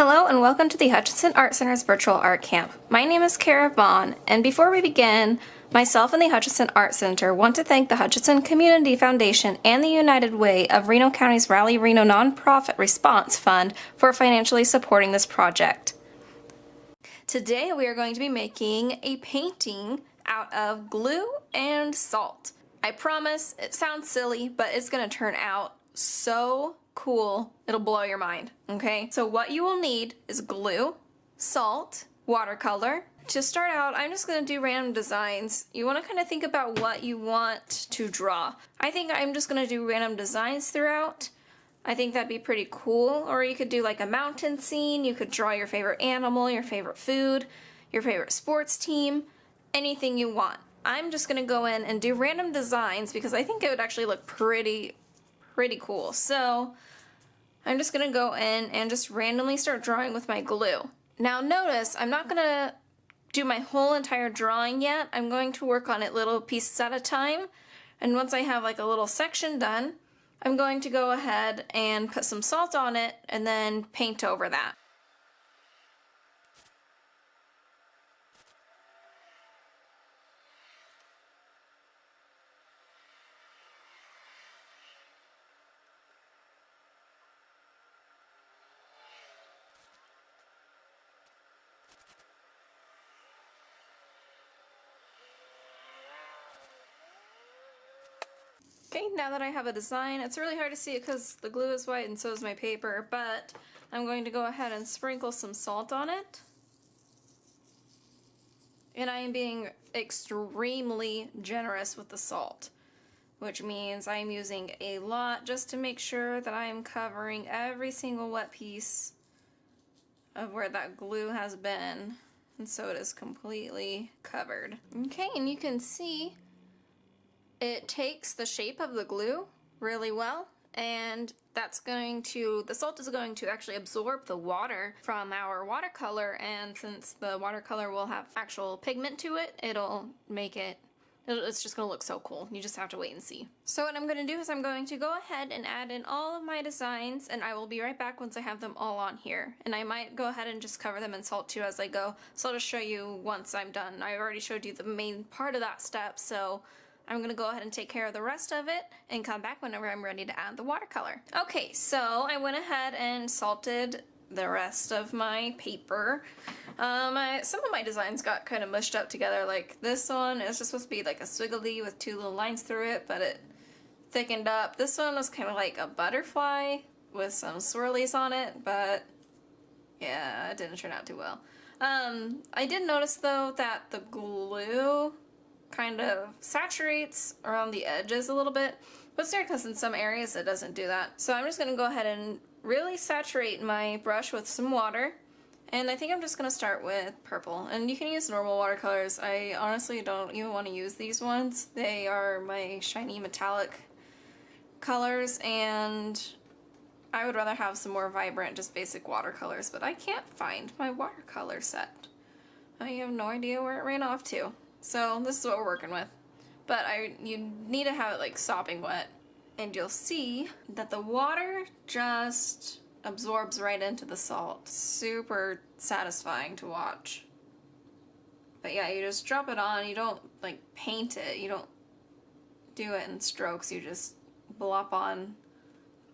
Hello and welcome to the Hutchinson Art Center's virtual art camp. My name is Kara Vaughn, and before we begin, myself and the Hutchinson Art Center want to thank the Hutchinson Community Foundation and the United Way of Reno County's Rally Reno Nonprofit Response Fund for financially supporting this project. Today we are going to be making a painting out of glue and salt. I promise it sounds silly, but it's going to turn out so cool. It'll blow your mind, okay? So what you will need is glue, salt, watercolor. To start out, I'm just going to do random designs. You want to kind of think about what you want to draw. I think I'm just going to do random designs throughout. I think that'd be pretty cool. Or you could do like a mountain scene. You could draw your favorite animal, your favorite food, your favorite sports team, anything you want. I'm just going to go in and do random designs because I think it would actually look pretty cool. So I'm just going to go in and just randomly start drawing with my glue. Now notice, I'm not going to do my whole entire drawing yet. I'm going to work on it little pieces at a time. And once I have like a little section done, I'm going to go ahead and put some salt on it and then paint over that. Okay, now that I have a design, it's really hard to see it because the glue is white and so is my paper, but I'm going to go ahead and sprinkle some salt on it. And I am being extremely generous with the salt, which means I'm using a lot just to make sure that I am covering every single wet piece of where that glue has been, and so it is completely covered. Okay, and you can see it takes the shape of the glue really well, and the salt is going to actually absorb the water from our watercolor, and since the watercolor will have actual pigment to it, it's just going to look so cool. You just have to wait and see. So what I'm going to do is I'm going to go ahead and add in all of my designs, and I will be right back once I have them all on here. And I might go ahead and just cover them in salt too as I go, so I'll just show you once I'm done. I already showed you the main part of that step, so I'm going to go ahead and take care of the rest of it and come back whenever I'm ready to add the watercolor. Okay, so I went ahead and salted the rest of my paper. Some of my designs got kind of mushed up together, like this one is just supposed to be like a squiggly with two little lines through it, but it thickened up. This one was kind of like a butterfly with some swirlies on it, but yeah, it didn't turn out too well. I did notice though that the glue kind of saturates around the edges a little bit, but it's weird because in some areas it doesn't do that. So I'm just going to go ahead and really saturate my brush with some water, and I think I'm just going to start with purple, and you can use normal watercolors. I honestly don't even want to use these ones. They are my shiny metallic colors, and I would rather have some more vibrant, just basic watercolors, but I can't find my watercolor set. I have no idea where it ran off to. So this is what we're working with. But you need to have it like sopping wet, and you'll see that the water just absorbs right into the salt. Super satisfying to watch. But yeah, you just drop it on. You don't like paint it. You don't do it in strokes. You just blop on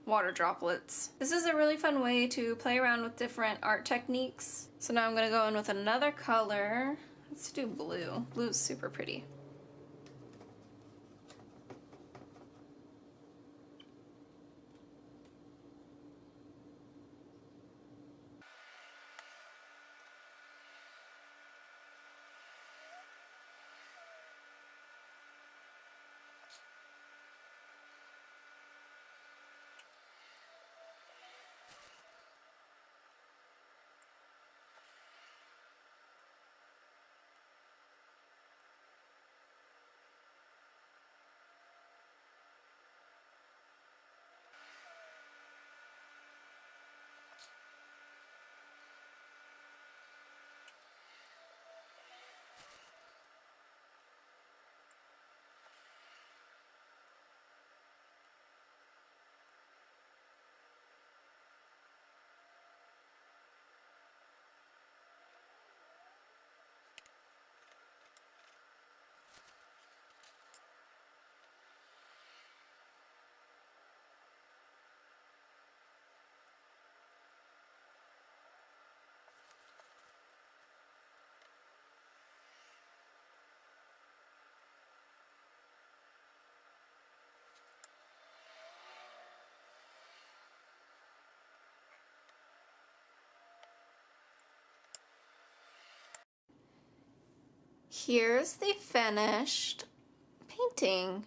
water droplets. This is a really fun way to play around with different art techniques. So now I'm going to go in with another color. Let's do blue. Blue's super pretty. here's the finished painting.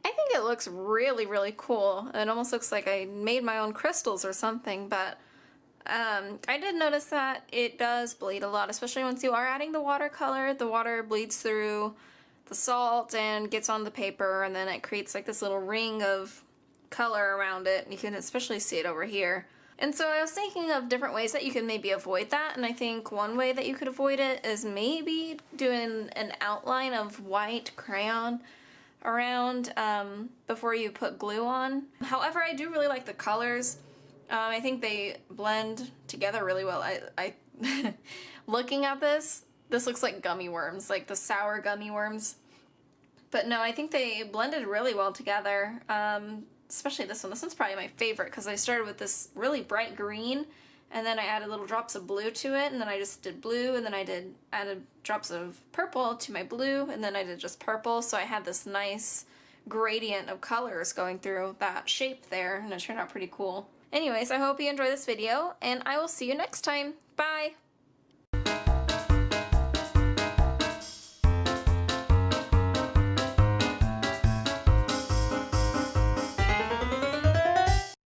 I think it looks really, really cool. It almost looks like I made my own crystals or something, but I did notice that it does bleed a lot, especially once you are adding the watercolor. The water bleeds through the salt and gets on the paper, and then it creates like this little ring of color around it. You can especially see it over here. And so I was thinking of different ways that you can maybe avoid that, and I think one way that you could avoid it is maybe doing an outline of white crayon around before you put glue on. However, I do really like the colors. I think they blend together really well. I looking at this looks like gummy worms, like the sour gummy worms. But no, I think they blended really well together. Especially this one. This one's probably my favorite because I started with this really bright green, and then I added little drops of blue to it, and then I just did blue, and then I added drops of purple to my blue, and then I did just purple. So I had this nice gradient of colors going through that shape there, and it turned out pretty cool. Anyways, I hope you enjoyed this video, and I will see you next time. Bye!